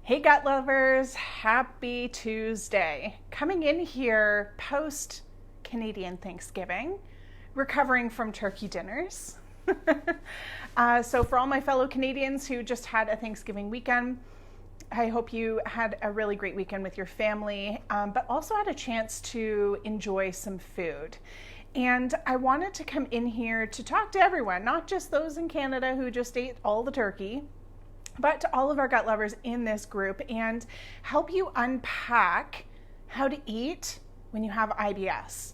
Hey gut lovers, happy Tuesday. Coming in here post Canadian Thanksgiving, recovering from turkey dinners. So for all my fellow Canadians who just had a Thanksgiving weekend, I hope you had a really great weekend with your family, but also had a chance to enjoy some food. And I wanted to come in here to talk to everyone, not just those in Canada who just ate all the turkey, but to all of our gut lovers in this group and help you unpack how to eat when you have IBS.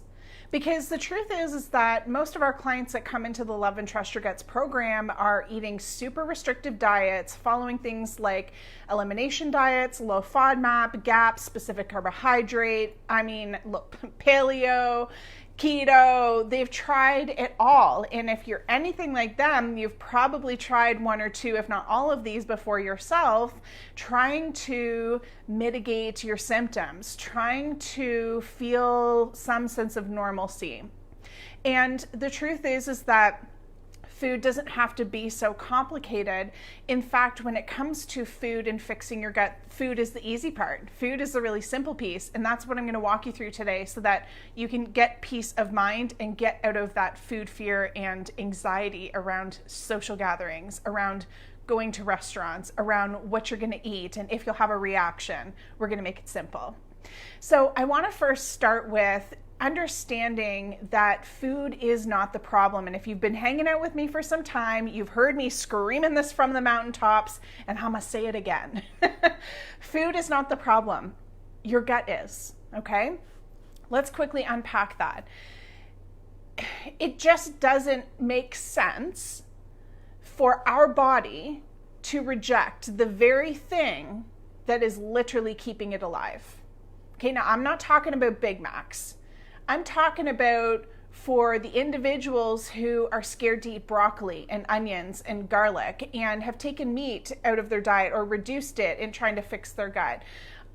Because the truth is that most of our clients that come into the Love and Trust Your Guts program are eating super restrictive diets, following things like elimination diets, low FODMAP, GAP, specific carbohydrate, paleo, keto. They've tried it all. And if you're anything like them, you've probably tried one or two, if not all of these before yourself, trying to mitigate your symptoms, trying to feel some sense of normalcy. And the truth is that food doesn't have to be so complicated. In fact, when it comes to food and fixing your gut, food is the easy part. Food is the really simple piece. And that's what I'm going to walk you through today so that you can get peace of mind and get out of that food fear and anxiety around social gatherings, around going to restaurants, around what you're going to eat. And if you'll have a reaction, we're going to make it simple. So I want to first start with understanding that food is not the problem. And if you've been hanging out with me for some time, you've heard me screaming this from the mountaintops, and I'm gonna say it again. Food is not the problem. Your gut is, okay? Let's quickly unpack that. It just doesn't make sense for our body to reject the very thing that is literally keeping it alive. Okay, now I'm not talking about Big Macs. I'm talking about for the individuals who are scared to eat broccoli and onions and garlic and have taken meat out of their diet or reduced it in trying to fix their gut.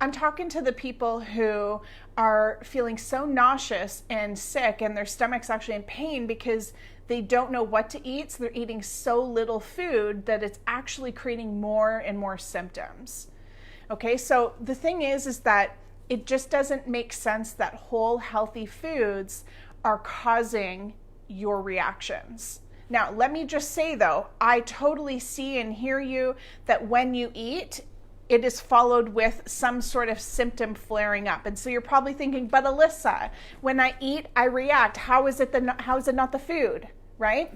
I'm talking to the people who are feeling so nauseous and sick and their stomach's actually in pain because they don't know what to eat, so they're eating so little food that it's actually creating more and more symptoms. Okay, so the thing is that it just doesn't make sense that whole healthy foods are causing your reactions. Now, let me just say though, I totally see and hear you that when you eat, it is followed with some sort of symptom flaring up. And so you're probably thinking, but Alyssa, when I eat, I react. How is it not the food, right?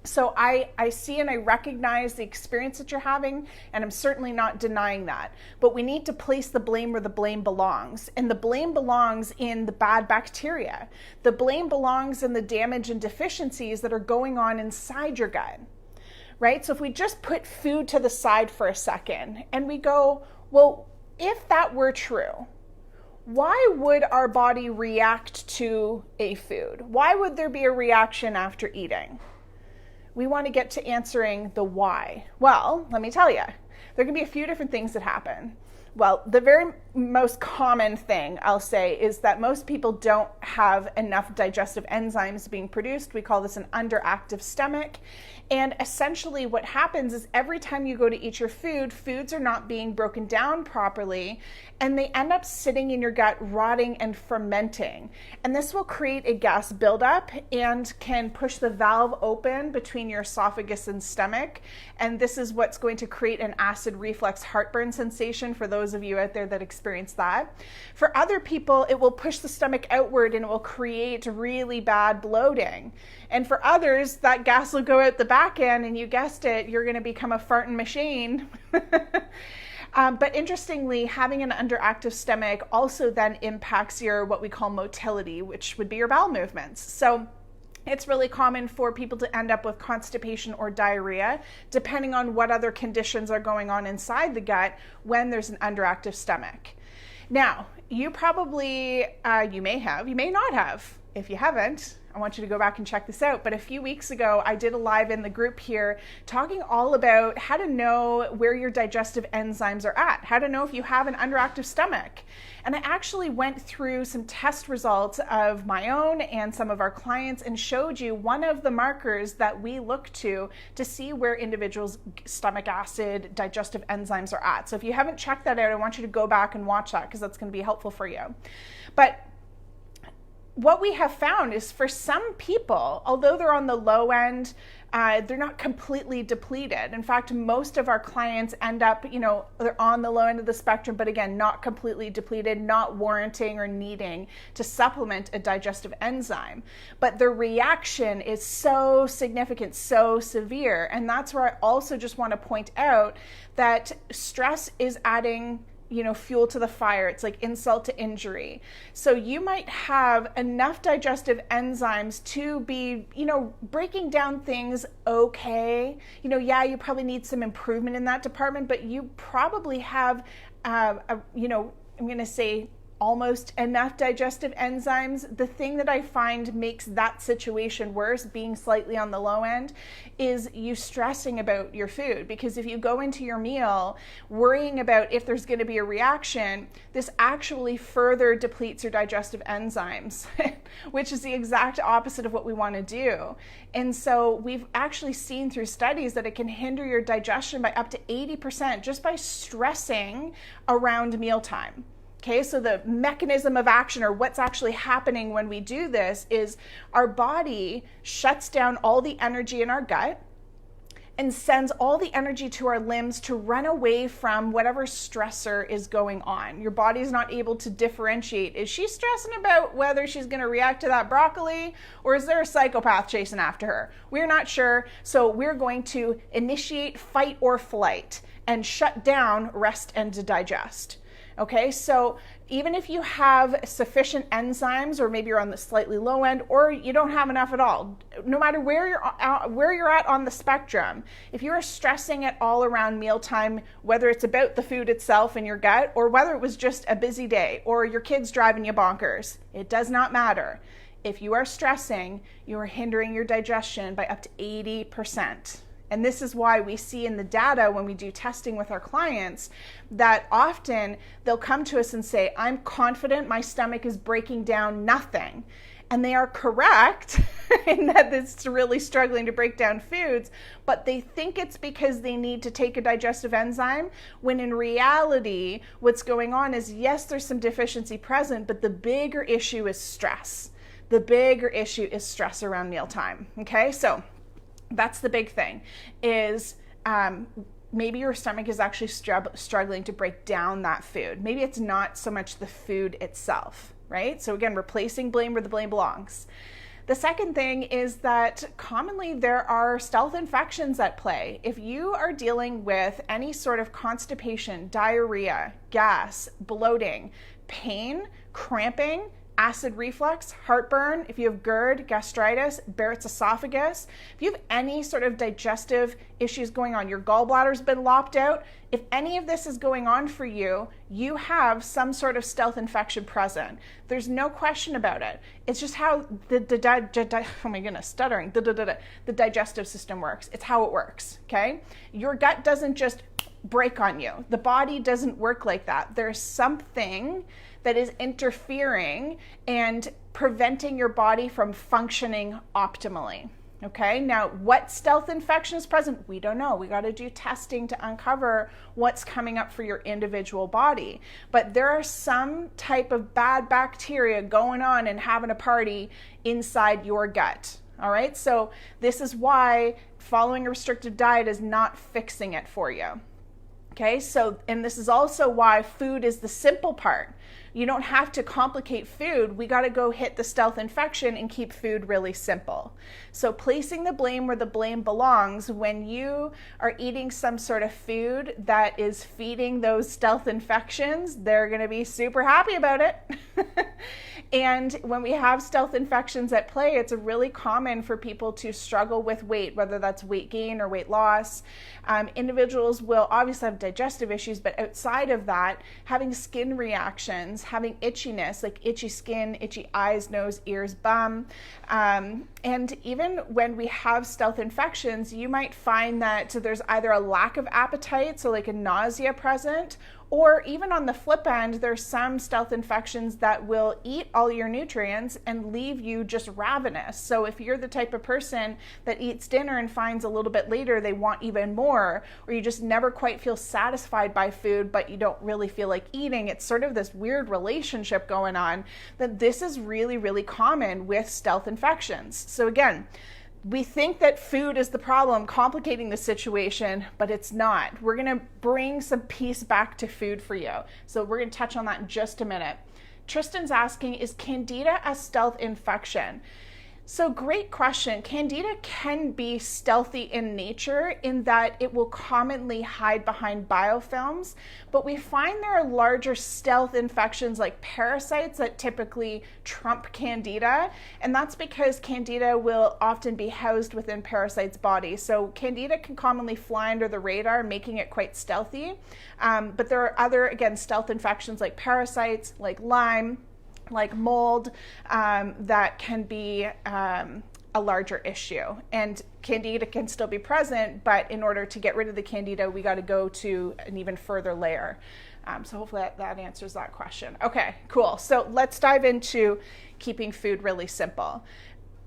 So I see and I recognize the experience that you're having, and I'm certainly not denying that. But we need to place the blame where the blame belongs. And the blame belongs in the bad bacteria. The blame belongs in the damage and deficiencies that are going on inside your gut, right? So if we just put food to the side for a second and we go, well, if that were true, why would our body react to a food? Why would there be a reaction after eating? We want to get to answering the why. Well, let me tell you, there can be a few different things that happen. Well, the very most common thing I'll say is that most people don't have enough digestive enzymes being produced. We call this an underactive stomach. And essentially what happens is every time you go to eat your food, foods are not being broken down properly, and they end up sitting in your gut, rotting and fermenting. And this will create a gas buildup and can push the valve open between your esophagus and stomach. And this is what's going to create an acid reflux heartburn sensation for those of you out there that experience that. For other people, it will push the stomach outward and it will create really bad bloating. And for others, that gas will go out the back end, and you guessed it, you're going to become a farting machine. But interestingly, having an underactive stomach also then impacts your what we call motility, which would be your bowel movements. So it's really common for people to end up with constipation or diarrhea, depending on what other conditions are going on inside the gut when there's an underactive stomach. Now, you probably, you may not have. If you haven't, I want you to go back and check this out. But a few weeks ago, I did a live in the group here talking all about how to know where your digestive enzymes are at, how to know if you have an underactive stomach. And I actually went through some test results of my own and some of our clients and showed you one of the markers that we look to see where individuals' stomach acid, digestive enzymes are at. So if you haven't checked that out, I want you to go back and watch that because that's going to be helpful for you. But what we have found is for some people, although they're on the low end, they're not completely depleted. In fact, most of our clients end up, they're on the low end of the spectrum, but again, not completely depleted, not warranting or needing to supplement a digestive enzyme. But the reaction is so significant, so severe. And that's where I also just want to point out that stress is adding fuel to the fire. It's like insult to injury. So you might have enough digestive enzymes to be, breaking down things okay. You probably need some improvement in that department, but you probably have, I'm going to say almost enough digestive enzymes. The thing that I find makes that situation worse, being slightly on the low end, is you stressing about your food. Because if you go into your meal worrying about if there's going to be a reaction, this actually further depletes your digestive enzymes, which is the exact opposite of what we want to do. And so we've actually seen through studies that it can hinder your digestion by up to 80% just by stressing around mealtime. Okay, so the mechanism of action, or what's actually happening when we do this, is our body shuts down all the energy in our gut and sends all the energy to our limbs to run away from whatever stressor is going on. Your body is not able to differentiate. Is she stressing about whether she's going to react to that broccoli, or is there a psychopath chasing after her? We're not sure, so we're going to initiate fight or flight and shut down rest and to digest. Okay, so even if you have sufficient enzymes, or maybe you're on the slightly low end, or you don't have enough at all, no matter where you're at on the spectrum, if you're stressing it all around mealtime, whether it's about the food itself in your gut, or whether it was just a busy day, or your kids driving you bonkers, it does not matter. If you are stressing, you are hindering your digestion by up to 80%. And this is why we see in the data when we do testing with our clients that often they'll come to us and say, I'm confident my stomach is breaking down nothing. And they are correct in that it's really struggling to break down foods, but they think it's because they need to take a digestive enzyme, when in reality, what's going on is, yes, there's some deficiency present, but the bigger issue is stress. The bigger issue is stress around mealtime. Okay, so that's the big thing, is maybe your stomach is actually struggling to break down that food. Maybe it's not so much the food itself, right? So again, replacing blame where the blame belongs. The second thing is that commonly there are stealth infections at play. If you are dealing with any sort of constipation, diarrhea, gas, bloating, pain, cramping, acid reflux, heartburn, if you have GERD, gastritis, Barrett's esophagus, if you have any sort of digestive issues going on, your gallbladder's been lopped out, if any of this is going on for you, you have some sort of stealth infection present. There's no question about it. It's just how the digestive system works. It's how it works, okay? Your gut doesn't just break on you. The body doesn't work like that. There's something that is interfering and preventing your body from functioning optimally. Okay, now what stealth infection is present? We don't know. We got to do testing to uncover what's coming up for your individual body. But there are some type of bad bacteria going on and having a party inside your gut. All right, so this is why following a restrictive diet is not fixing it for you. Okay, so, and this is also why food is the simple part. You don't have to complicate food. We got to go hit the stealth infection and keep food really simple. So placing the blame where the blame belongs, when you are eating some sort of food that is feeding those stealth infections, they're going to be super happy about it. And when we have stealth infections at play, it's really common for people to struggle with weight, whether that's weight gain or weight loss. Individuals will obviously have digestive issues, but outside of that, having skin reactions, having itchiness, like itchy skin, itchy eyes, nose, ears, bum. And even when we have stealth infections, you might find that there's either a lack of appetite, so like a nausea present, or even on the flip end, there's some stealth infections that will eat all your nutrients and leave you just ravenous. So if you're the type of person that eats dinner and finds a little bit later they want even more, or you just never quite feel satisfied by food, but you don't really feel like eating, it's sort of this weird relationship going on, that this is really, really common with stealth infections. So again, we think that food is the problem complicating the situation, but it's not. We're going to bring some peace back to food for you. So we're going to touch on that in just a minute. Tristan's asking, is Candida a stealth infection? So great question. Candida can be stealthy in nature in that it will commonly hide behind biofilms, but we find there are larger stealth infections like parasites that typically trump Candida, and that's because Candida will often be housed within parasites' bodies. So Candida can commonly fly under the radar, making it quite stealthy, but there are other, again, stealth infections like parasites, like Lyme, like mold, that can be a larger issue. And Candida can still be present, but in order to get rid of the Candida, we got to go to an even further layer. So hopefully that answers that question. Okay, cool. So let's dive into keeping food really simple.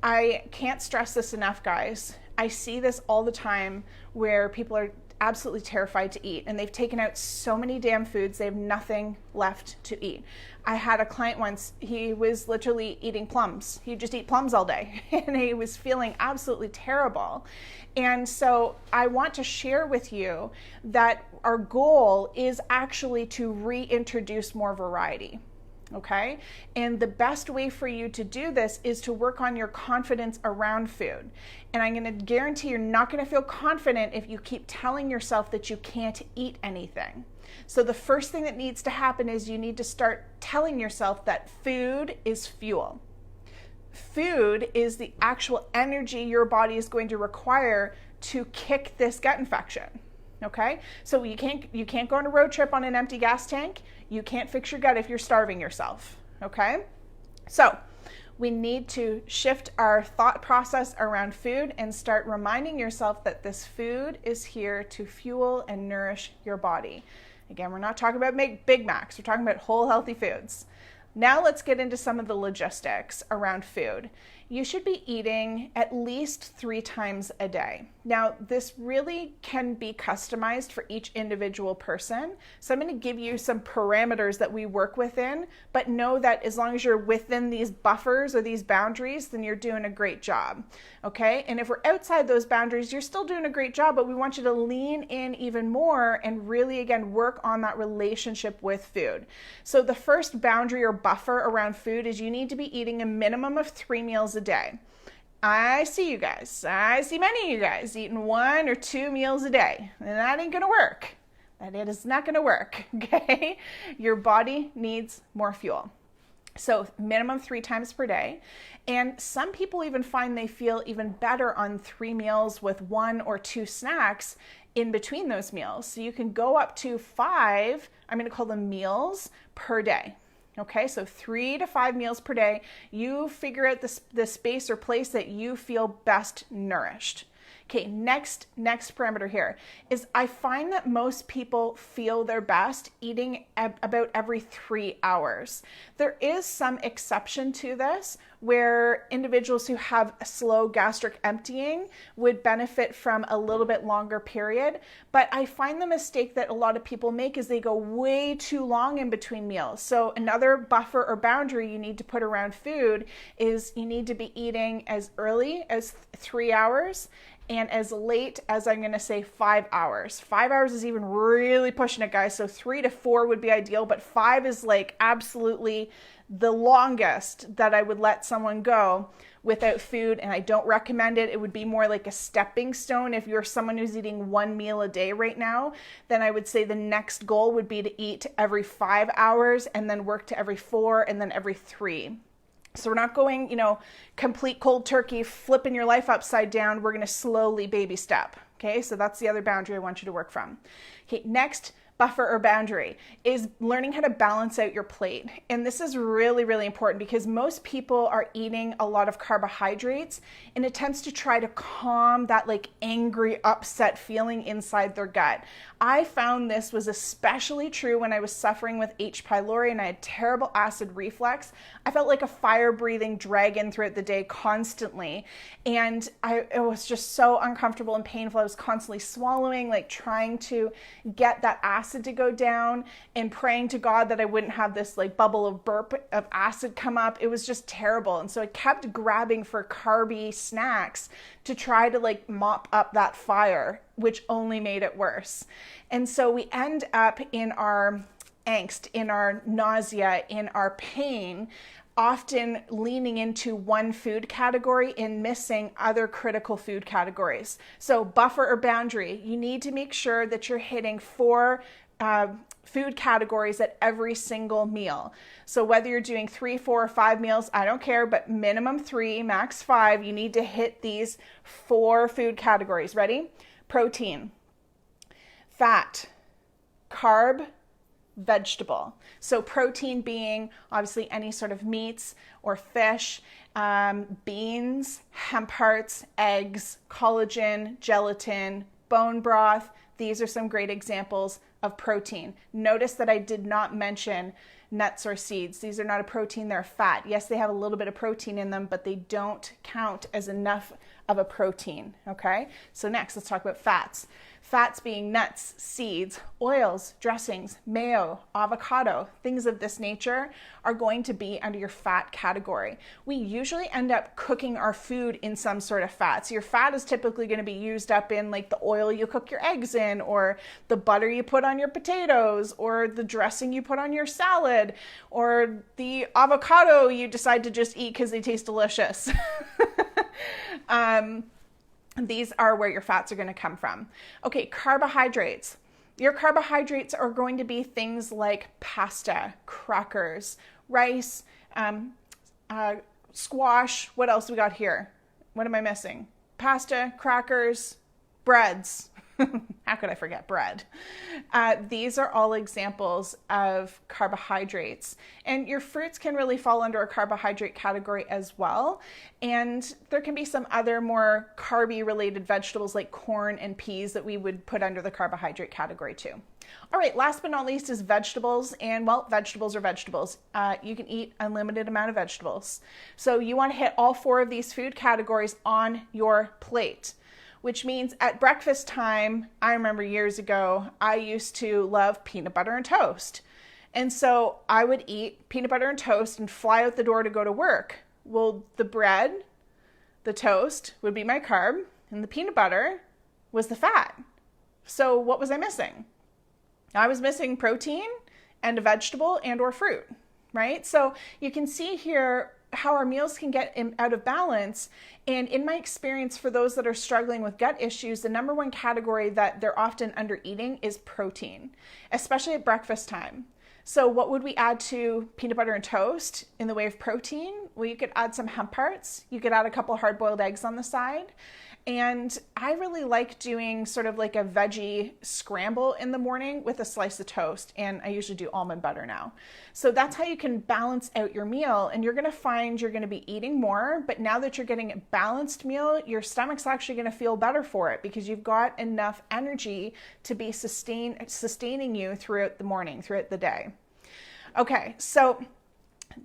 I can't stress this enough, guys. I see this all the time where people are absolutely terrified to eat, and they've taken out so many damn foods, they have nothing left to eat. I had a client once, he was literally eating plums. He'd just eat plums all day, and he was feeling absolutely terrible. And so I want to share with you that our goal is actually to reintroduce more variety. Okay? And the best way for you to do this is to work on your confidence around food. And I'm going to guarantee you're not going to feel confident if you keep telling yourself that you can't eat anything. So the first thing that needs to happen is you need to start telling yourself that food is fuel. Food is the actual energy your body is going to require to kick this gut infection. Okay, so you can't go on a road trip on an empty gas tank. You can't fix your gut if you're starving yourself. Okay, so we need to shift our thought process around food and start reminding yourself that this food is here to fuel and nourish your body. Again, we're not talking about Big Macs. We're talking about whole, healthy foods. Now let's get into some of the logistics around food. You should be eating at least 3 times a day. Now, this really can be customized for each individual person. So I'm going to give you some parameters that we work within, but know that as long as you're within these buffers or these boundaries, then you're doing a great job. Okay? And if we're outside those boundaries, you're still doing a great job, but we want you to lean in even more and really, again, work on that relationship with food. So the first boundary or buffer around food is you need to be eating a minimum of 3 meals a day. I see you guys. I see many of you guys eating 1 or 2 meals a day, and that ain't gonna work. That it is not gonna work, okay? Your body needs more fuel. So minimum 3 times per day. And some people even find they feel even better on 3 meals with 1 or 2 snacks in between those meals. So you can go up to 5, I'm gonna call them meals per day. Okay, so 3 to 5 meals per day. You figure out the space or place that you feel best nourished. Okay, next parameter here is I find that most people feel their best eating about every 3 hours. There is some exception to this where individuals who have a slow gastric emptying would benefit from a little bit longer period. But I find the mistake that a lot of people make is they go way too long in between meals. So another buffer or boundary you need to put around food is you need to be eating as early as 3 hours and as late as I'm going to say 5 hours. 5 hours is even really pushing it, guys. So 3 to 4 would be ideal, but 5 is like absolutely the longest that I would let someone go without food, and I don't recommend it. It would be more like a stepping stone. If you're someone who's eating 1 meal a day right now, then I would say the next goal would be to eat every 5 hours and then work to every 4 and then every 3. So we're not going, complete cold turkey, flipping your life upside down. We're going to slowly baby step. Okay, so that's the other boundary I want you to work from. Okay, next buffer or boundary is learning how to balance out your plate. And this is really, really important because most people are eating a lot of carbohydrates in attempts to try to calm that like angry, upset feeling inside their gut. I found this was especially true when I was suffering with H. pylori and I had terrible acid reflux. I felt like a fire-breathing dragon throughout the day constantly. And it was just so uncomfortable and painful. I was constantly swallowing, like trying to get that acid to go down and praying to God that I wouldn't have this like bubble of burp of acid come up. It was just terrible. And so I kept grabbing for carby snacks to try to like mop up that fire, which only made it worse. And so we end up in our angst, in our nausea, in our pain, often leaning into one food category and missing other critical food categories. So buffer or boundary, you need to make sure that you're hitting 4 food categories at every single meal. So whether you're doing 3, 4, or 5 meals, I don't care, but minimum 3, max 5, you need to hit these 4 food categories. Ready? Protein, fat, carb, vegetable. So protein being obviously any sort of meats or fish, beans, hemp hearts, eggs, collagen, gelatin, bone broth. These are some great examples of protein. Notice that I did not mention nuts or seeds. These are not a protein, they're fat. Yes, they have a little bit of protein in them, but they don't count as enough of a protein, okay? So next, let's talk about fats. Fats being nuts, seeds, oils, dressings, mayo, avocado, things of this nature are going to be under your fat category. We usually end up cooking our food in some sort of fat. So your fat is typically going to be used up in like the oil you cook your eggs in, or the butter you put on your potatoes, or the dressing you put on your salad, or the avocado you decide to just eat because they taste delicious. These are where your fats are going to come from. Okay, carbohydrates. Your carbohydrates are going to be things like pasta, crackers, rice, squash. What else we got here? What am I missing? Pasta, crackers, breads. How could I forget bread? These are all examples of carbohydrates. And your fruits can really fall under a carbohydrate category as well. And there can be some other more carby related vegetables like corn and peas that we would put under the carbohydrate category too. All right, last but not least is vegetables. And well, vegetables are vegetables. You can eat unlimited amount of vegetables. So you want to hit all 4 of these food categories on your plate. Which means at breakfast time, I remember years ago, I used to love peanut butter and toast. And so I would eat peanut butter and toast and fly out the door to go to work. Well, the bread, the toast would be my carb, and the peanut butter was the fat. So what was I missing? I was missing protein and a vegetable and or fruit, right? So you can see here how our meals can get out of balance. And in my experience, for those that are struggling with gut issues, the number 1 category that they're often under eating is protein, especially at breakfast time. So what would we add to peanut butter and toast in the way of protein? Well, you could add some hemp hearts. You could add a couple hard-boiled eggs on the side. And I really like doing sort of like a veggie scramble in the morning with a slice of toast. And I usually do almond butter now. So that's how you can balance out your meal. And you're going to find you're going to be eating more. But now that you're getting a balanced meal, your stomach's actually going to feel better for it because you've got enough energy to be sustaining you throughout the morning, throughout the day. Okay, so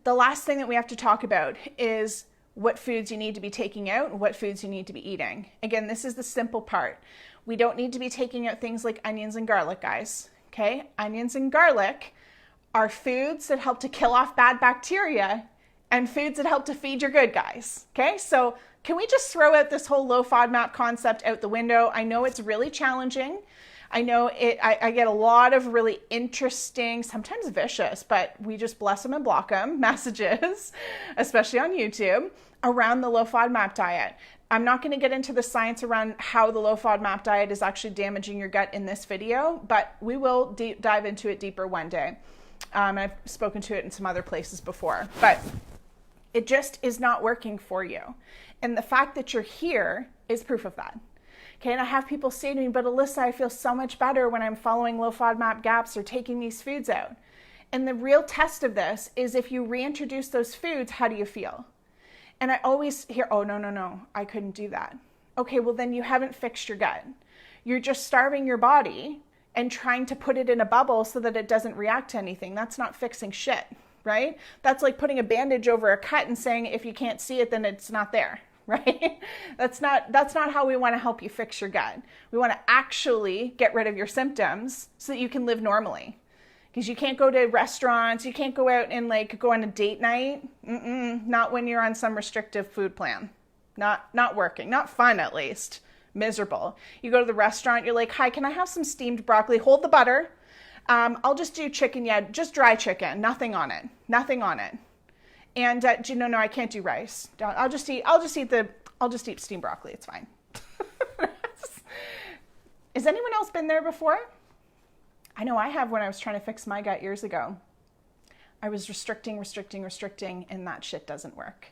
the last thing that we have to talk about is what foods you need to be taking out and what foods you need to be eating. Again, this is the simple part. We don't need to be taking out things like onions and garlic, guys. Okay? Onions and garlic are foods that help to kill off bad bacteria and foods that help to feed your good guys. Okay? So can we just throw out this whole low FODMAP concept out the window? I know it's really challenging. I know I get a lot of really interesting, sometimes vicious, but we just bless them and block them messages, especially on YouTube, around the low FODMAP diet. I'm not going to get into the science around how the low FODMAP diet is actually damaging your gut in this video, but we will dive into it deeper one day. I've spoken to it in some other places before. But It just is not working for you. And the fact that you're here is proof of that. Okay, and I have people say to me, but Alyssa, I feel so much better when I'm following low FODMAP gaps or taking these foods out. And the real test of this is if you reintroduce those foods, how do you feel? And I always hear, oh, no, I couldn't do that. Okay, well then you haven't fixed your gut. You're just starving your body and trying to put it in a bubble so that it doesn't react to anything. That's not fixing shit, right? That's like putting a bandage over a cut and saying if you can't see it, then it's not there, right? That's not how we want to help you fix your gut. We want to actually get rid of your symptoms so that you can live normally. Because you can't go to restaurants, you can't go out and like go on a date night. Not when you're on some restrictive food plan. Not working, not fun at least. Miserable. You go to the restaurant, you're like, hi, can I have some steamed broccoli? Hold the butter. I'll just do chicken, just dry chicken, nothing on it. And no, I can't do rice. I'll just eat steamed broccoli. It's fine. Has anyone else been there before? I know I have when I was trying to fix my gut years ago. I was restricting, and that shit doesn't work.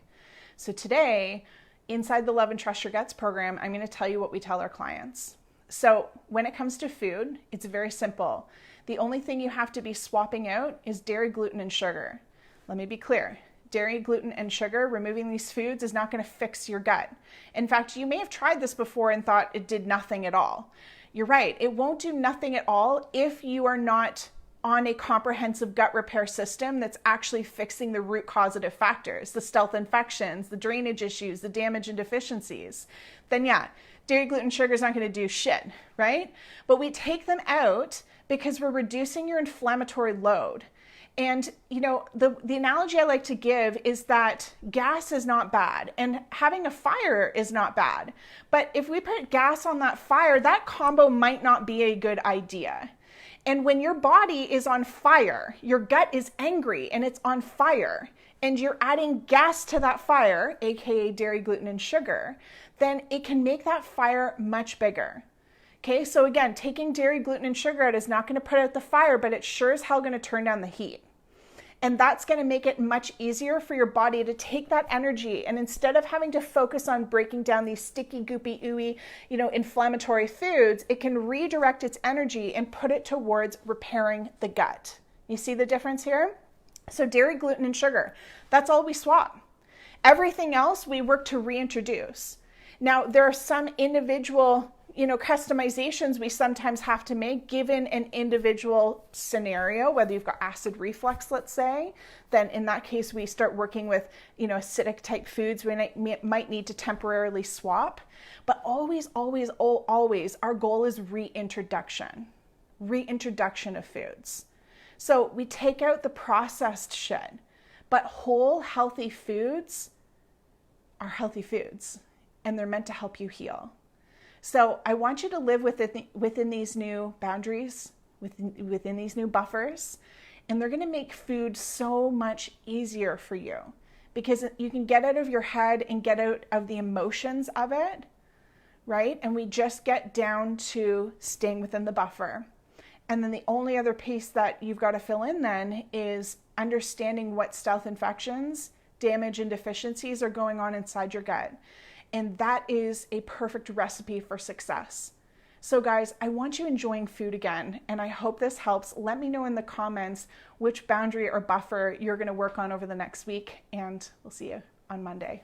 So today, inside the Love and Trust Your Guts program, I'm going to tell you what we tell our clients. So when it comes to food, it's very simple. The only thing you have to be swapping out is dairy, gluten, and sugar. Let me be clear. Dairy, gluten, and sugar, removing these foods is not going to fix your gut. In fact, you may have tried this before and thought it did nothing at all. You're right. It won't do nothing at all if you are not on a comprehensive gut repair system that's actually fixing the root causative factors, the stealth infections, the drainage issues, the damage and deficiencies. Then yeah, dairy, gluten, sugar is not going to do shit, right? But we take them out because we're reducing your inflammatory load. And, the analogy I like to give is that gas is not bad and having a fire is not bad. But if we put gas on that fire, that combo might not be a good idea. And when your body is on fire, your gut is angry and it's on fire, and you're adding gas to that fire, aka dairy, gluten, and sugar, then it can make that fire much bigger. Okay, so again, taking dairy, gluten, and sugar out is not going to put out the fire, but it's sure as hell going to turn down the heat. And that's going to make it much easier for your body to take that energy, and instead of having to focus on breaking down these sticky, goopy, ooey, inflammatory foods, it can redirect its energy and put it towards repairing the gut. You see the difference here? So dairy, gluten, and sugar, that's all we swap. Everything else we work to reintroduce. Now, there are some individual customizations we sometimes have to make given an individual scenario, whether you've got acid reflux, let's say, then in that case, we start working with, acidic type foods we might need to temporarily swap. But always, our goal is reintroduction of foods. So we take out the processed shit, but whole healthy foods are healthy foods, and they're meant to help you heal. So I want you to live within these new boundaries, within these new buffers, and they're going to make food so much easier for you because you can get out of your head and get out of the emotions of it, right? And we just get down to staying within the buffer. And then the only other piece that you've got to fill in then is understanding what stealth infections, damage, and deficiencies are going on inside your gut. And that is a perfect recipe for success. So guys, I want you enjoying food again, and I hope this helps. Let me know in the comments which boundary or buffer you're going to work on over the next week, and we'll see you on Monday.